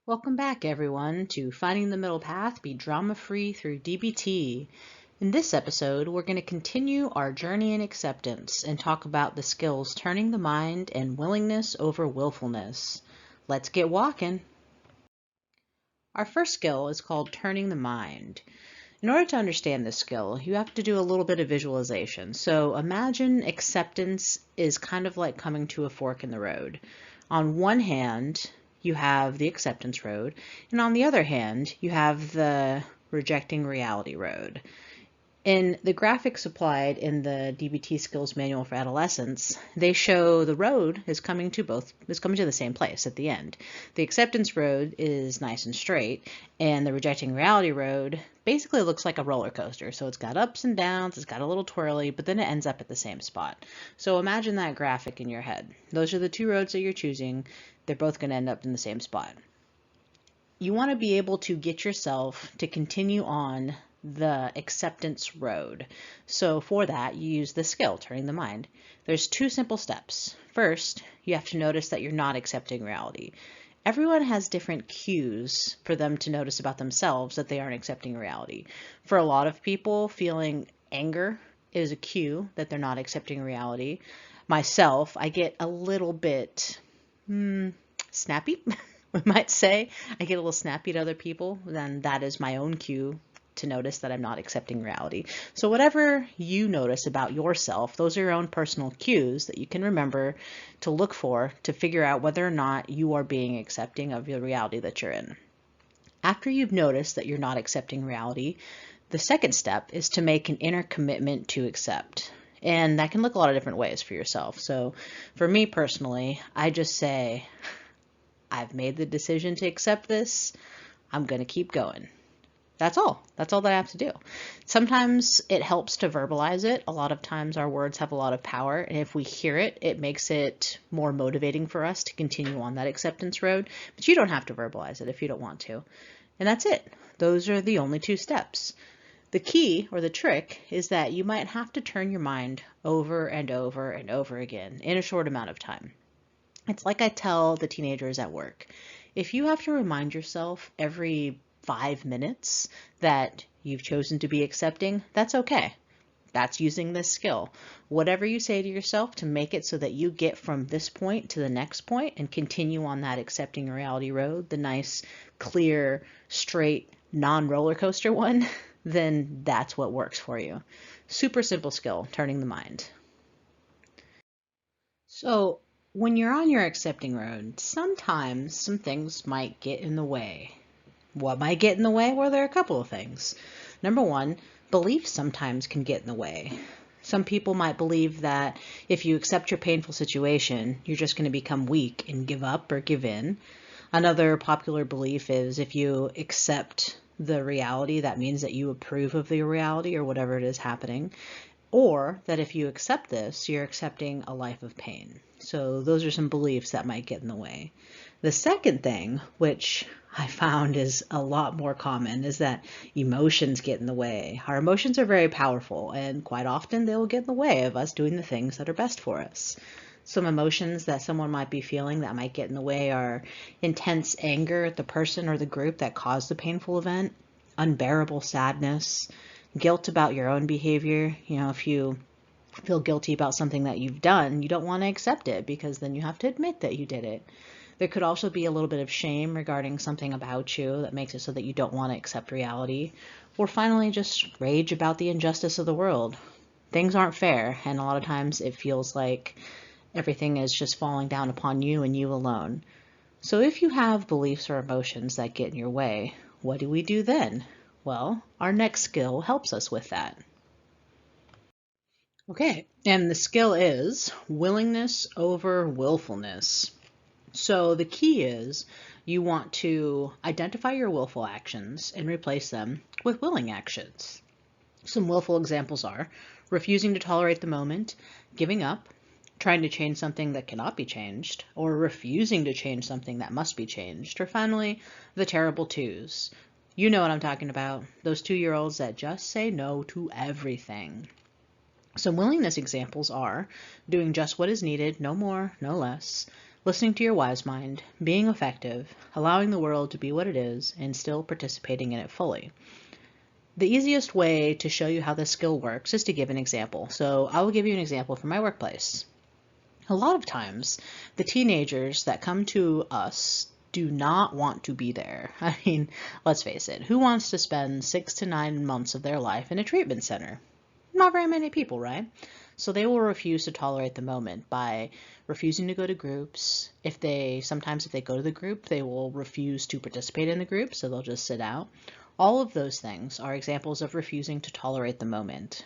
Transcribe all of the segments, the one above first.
Welcome back, everyone, to Finding the Middle Path, Be Drama Free Through DBT. In this episode, we're going to continue our journey in acceptance and talk about the skills turning the mind and willingness over willfulness. Let's get walking. Our first skill is called turning the mind. In order to understand this skill, you have to do a little bit of visualization. So imagine acceptance is kind of like coming to a fork in the road. On one hand, you have the acceptance road, and on the other hand, you have the rejecting reality road. In the graphics supplied in the DBT Skills Manual for Adolescents, they show the road is coming to the same place at the end. The acceptance road is nice and straight, and the rejecting reality road basically looks like a roller coaster. So it's got ups and downs, it's got a little twirly, but then it ends up at the same spot. So imagine that graphic in your head. Those are the two roads that you're choosing. They're both going to end up in the same spot. You want to be able to get yourself to continue on the acceptance road. So for that, you use the skill, turning the mind. There's two simple steps. First, you have to notice that you're not accepting reality. Everyone has different cues for them to notice about themselves that they aren't accepting reality. For a lot of people, feeling anger is a cue that they're not accepting reality. Myself, I get a little bit snappy, we might say. I get a little snappy to other people, then that is my own cue to notice that I'm not accepting reality. So whatever you notice about yourself, those are your own personal cues that you can remember to look for to figure out whether or not you are being accepting of the reality that you're in. After you've noticed that you're not accepting reality, the second step is to make an inner commitment to accept. And that can look a lot of different ways for yourself. So for me personally, I just say, I've made the decision to accept this. I'm going to keep going. That's all. That's all that I have to do. Sometimes it helps to verbalize it. A lot of times our words have a lot of power, and if we hear it, it makes it more motivating for us to continue on that acceptance road. But you don't have to verbalize it if you don't want to. And that's it. Those are the only two steps. The key, or the trick, is that you might have to turn your mind over and over and over again in a short amount of time. It's like I tell the teenagers at work. If you have to remind yourself every 5 minutes that you've chosen to be accepting, that's okay. That's using this skill. Whatever you say to yourself to make it so that you get from this point to the next point and continue on that accepting reality road, the nice, clear, straight, non-roller coaster one, then that's what works for you. Super simple skill, turning the mind. So when you're on your accepting road, sometimes some things might get in the way. What might get in the way? Well, there are a couple of things. Number one, beliefs sometimes can get in the way. Some people might believe that if you accept your painful situation, you're just going to become weak and give up or give in. Another popular belief is if you accept the reality, that means that you approve of the reality or whatever it is happening. Or that if you accept this, you're accepting a life of pain. So those are some beliefs that might get in the way. The second thing, which I found is a lot more common, is that emotions get in the way. Our emotions are very powerful, and quite often they will get in the way of us doing the things that are best for us. Some emotions that someone might be feeling that might get in the way are intense anger at the person or the group that caused the painful event, unbearable sadness, guilt about your own behavior. If you feel guilty about something that you've done, you don't want to accept it because then you have to admit that you did it. There could also be a little bit of shame regarding something about you that makes it so that you don't want to accept reality. Or finally, just rage about the injustice of the world. Things aren't fair, and a lot of times it feels like everything is just falling down upon you and you alone. So if you have beliefs or emotions that get in your way, what do we do then? Well, our next skill helps us with that. Okay, and the skill is willingness over willfulness. So the key is you want to identify your willful actions and replace them with willing actions. Some willful examples are refusing to tolerate the moment, giving up, trying to change something that cannot be changed, or refusing to change something that must be changed, or finally, the terrible twos. You know what I'm talking about, those 2-year-olds that just say no to everything. Some willingness examples are doing just what is needed, no more, no less, listening to your wise mind, being effective, allowing the world to be what it is, and still participating in it fully. The easiest way to show you how this skill works is to give an example. So I will give you an example from my workplace. A lot of times, the teenagers that come to us do not want to be there. I mean, let's face it, who wants to spend 6 to 9 months of their life in a treatment center? Not very many people, right? So they will refuse to tolerate the moment by refusing to go to groups. Sometimes if they go to the group, they will refuse to participate in the group, so they'll just sit out. All of those things are examples of refusing to tolerate the moment.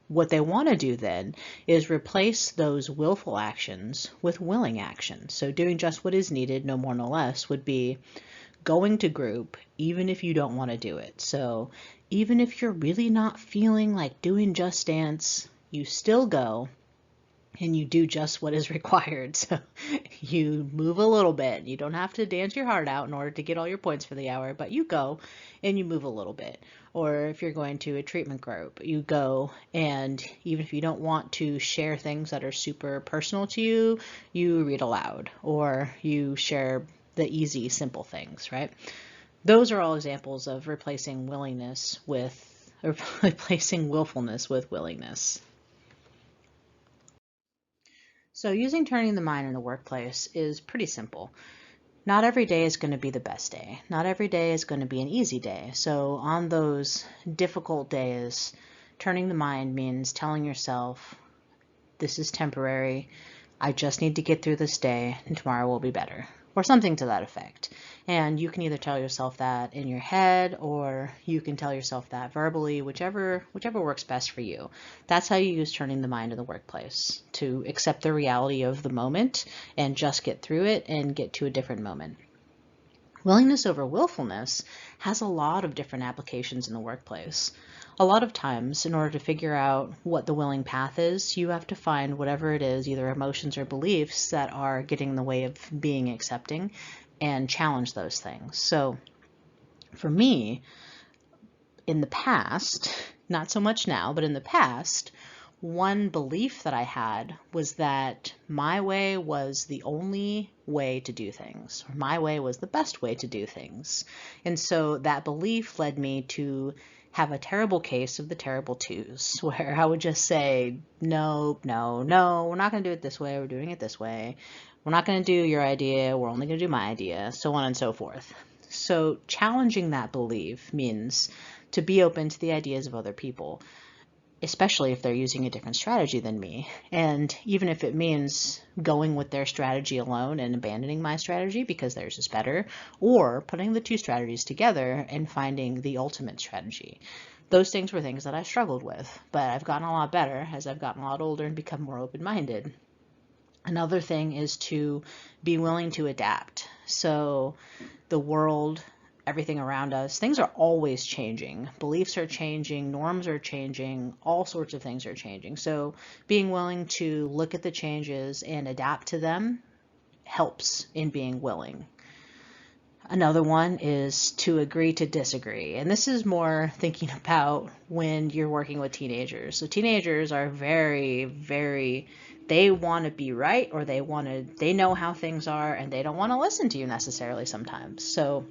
What they want to do then is replace those willful actions with willing actions. So doing just what is needed, no more, no less, would be going to group even if you don't want to do it. So even if you're really not feeling like doing Just Dance, you still go and you do just what is required. So you move a little bit. You don't have to dance your heart out in order to get all your points for the hour, but you go and you move a little bit. Or if you're going to a treatment group, you go, and even if you don't want to share things that are super personal to you, you read aloud or you share the easy, simple things, right? Those are all examples of replacing willfulness with willingness. So using turning the mind in the workplace is pretty simple. Not every day is going to be the best day. Not every day is going to be an easy day. So on those difficult days, turning the mind means telling yourself, this is temporary. I just need to get through this day and tomorrow will be better, or something to that effect. And you can either tell yourself that in your head or you can tell yourself that verbally, whichever works best for you. That's how you use turning the mind in the workplace, to accept the reality of the moment and just get through it and get to a different moment. Willingness over willfulness has a lot of different applications in the workplace. A lot of times, in order to figure out what the willing path is, you have to find whatever it is, either emotions or beliefs, that are getting in the way of being accepting, and challenge those things. So for me, in the past, not so much now, but in the past, one belief that I had was that my way was the only way to do things, or my way was the best way to do things. And so that belief led me to have a terrible case of the terrible twos, where I would just say, no, no, no, we're not going to do it this way, we're doing it this way. We're not going to do your idea, we're only going to do my idea, so on and so forth. So challenging that belief means to be open to the ideas of other people, especially if they're using a different strategy than me. And even if it means going with their strategy alone and abandoning my strategy because theirs is better, or putting the two strategies together and finding the ultimate strategy. Those things were things that I struggled with, but I've gotten a lot better as I've gotten a lot older and become more open-minded. Another thing is to be willing to adapt. So the world, everything around us, things are always changing. Beliefs are changing, norms are changing, all sorts of things are changing. So being willing to look at the changes and adapt to them helps in being willing. Another one is to agree to disagree. And this is more thinking about when you're working with teenagers. So teenagers are they want to be right, or they know how things are and they don't want to listen to you necessarily sometimes. So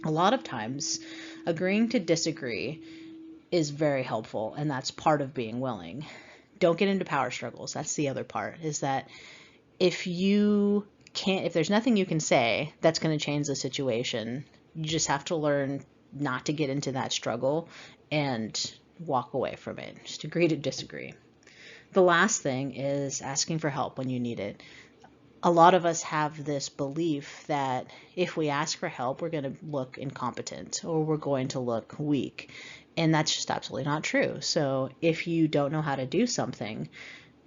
a lot of times agreeing to disagree is very helpful, and that's part of being willing. Don't get into power struggles. That's the other part, is that if there's nothing you can say that's going to change the situation, you just have to learn not to get into that struggle and walk away from it. Just agree to disagree. The last thing is asking for help when you need it. A lot of us have this belief that if we ask for help, we're going to look incompetent or we're going to look weak. And that's just absolutely not true. So if you don't know how to do something,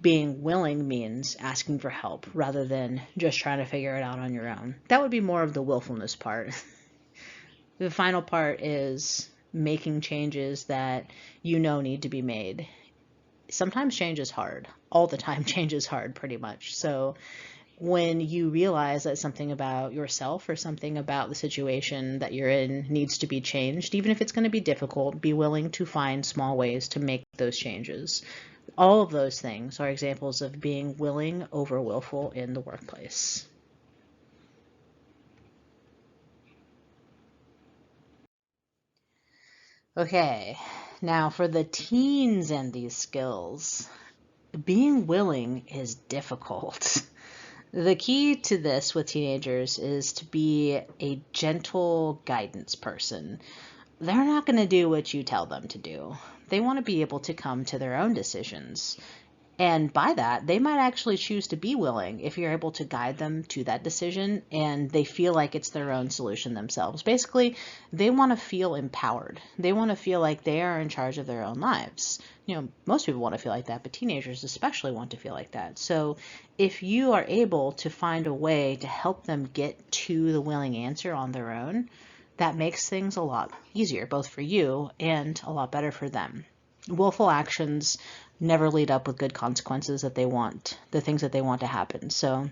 being willing means asking for help rather than just trying to figure it out on your own. That would be more of the willfulness part. The final part is making changes that you know need to be made. Sometimes change is hard. All the time change is hard, pretty much. So when you realize that something about yourself or something about the situation that you're in needs to be changed, even if it's going to be difficult, be willing to find small ways to make those changes. All of those things are examples of being willing over willful in the workplace. Okay, now for the teens and these skills, being willing is difficult. The key to this with teenagers is to be a gentle guidance person. They're not going to do what you tell them to do. They want to be able to come to their own decisions. And by that, they might actually choose to be willing if you're able to guide them to that decision and they feel like it's their own solution themselves. Basically, they want to feel empowered. They want to feel like they are in charge of their own lives. Most people want to feel like that, but teenagers especially want to feel like that. So if you are able to find a way to help them get to the willing answer on their own, that makes things a lot easier, both for you and a lot better for them. Willful actions never lead up with good consequences that they want, the things that they want to happen. So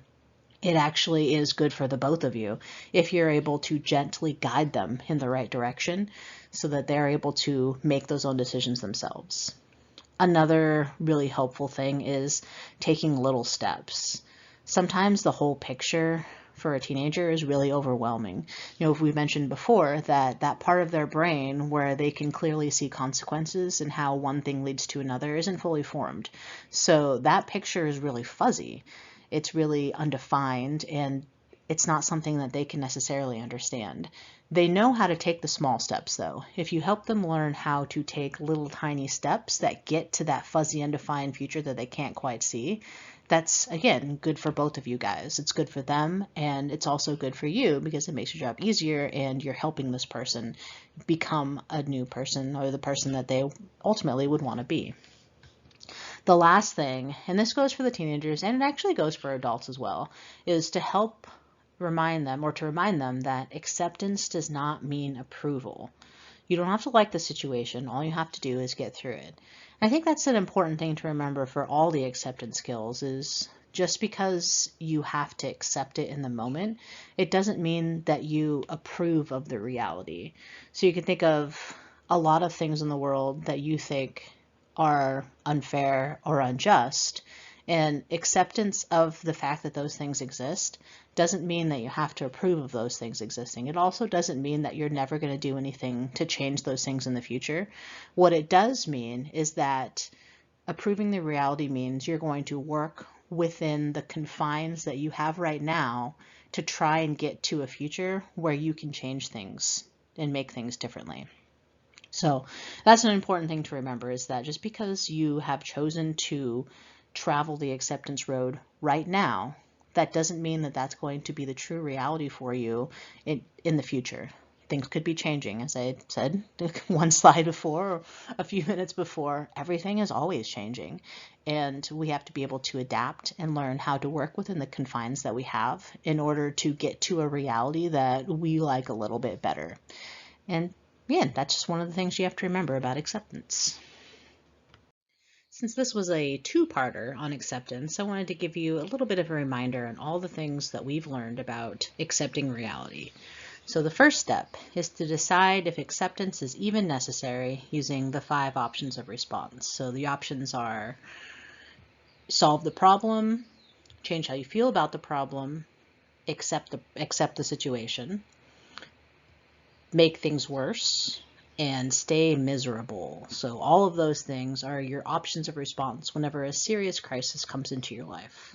it actually is good for the both of you if you're able to gently guide them in the right direction so that they're able to make those own decisions themselves. Another really helpful thing is taking little steps. Sometimes the whole picture for a teenager is really overwhelming. If we mentioned before that part of their brain where they can clearly see consequences and how one thing leads to another isn't fully formed. So that picture is really fuzzy. It's really undefined, and it's not something that they can necessarily understand. They know how to take the small steps, though. If you help them learn how to take little tiny steps that get to that fuzzy, undefined future that they can't quite see, that's, again, good for both of you guys. It's good for them, and it's also good for you because it makes your job easier and you're helping this person become a new person or the person that they ultimately would want to be. The last thing, and this goes for the teenagers and it actually goes for adults as well, is to help remind them that acceptance does not mean approval. You don't have to like the situation. All you have to do is get through it. I think that's an important thing to remember for all the acceptance skills is just because you have to accept it in the moment, it doesn't mean that you approve of the reality. So you can think of a lot of things in the world that you think are unfair or unjust, and acceptance of the fact that those things exist doesn't mean that you have to approve of those things existing. It also doesn't mean that you're never going to do anything to change those things in the future. What it does mean is that approving the reality means you're going to work within the confines that you have right now to try and get to a future where you can change things and make things differently. So that's an important thing to remember, is that just because you have chosen to travel the acceptance road right now, that doesn't mean that that's going to be the true reality for you in the future. Things could be changing, as I said one slide before, or a few minutes before. Everything is always changing, and we have to be able to adapt and learn how to work within the confines that we have in order to get to a reality that we like a little bit better. And yeah, that's just one of the things you have to remember about acceptance. Since this was a two-parter on acceptance, I wanted to give you a little bit of a reminder on all the things that we've learned about accepting reality. So the first step is to decide if acceptance is even necessary using the 5 options of response. So the options are solve the problem, change how you feel about the problem, accept the situation, make things worse, and stay miserable. So all of those things are your options of response whenever a serious crisis comes into your life.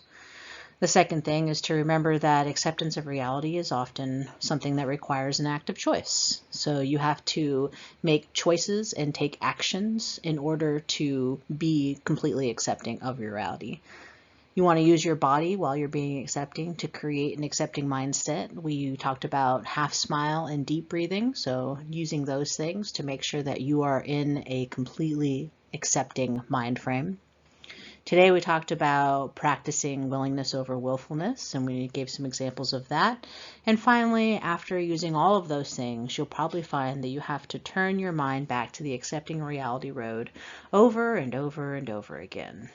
The second thing is to remember that acceptance of reality is often something that requires an active choice. So you have to make choices and take actions in order to be completely accepting of your reality. You want to use your body while you're being accepting to create an accepting mindset. We talked about half smile and deep breathing, so using those things to make sure that you are in a completely accepting mind frame. Today we talked about practicing willingness over willfulness, and we gave some examples of that. And finally, after using all of those things, you'll probably find that you have to turn your mind back to the accepting reality road over and over and over again.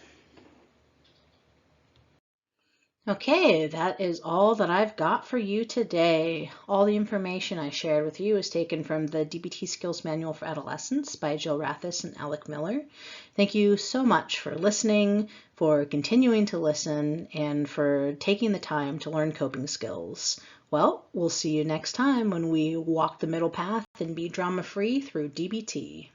Okay, that is all that I've got for you today. All the information I shared with you is taken from the DBT Skills Manual for Adolescents by Jill Rathis and Alec Miller. Thank you so much for listening, for continuing to listen, and for taking the time to learn coping skills. Well, we'll see you next time when we walk the middle path and be drama-free through DBT.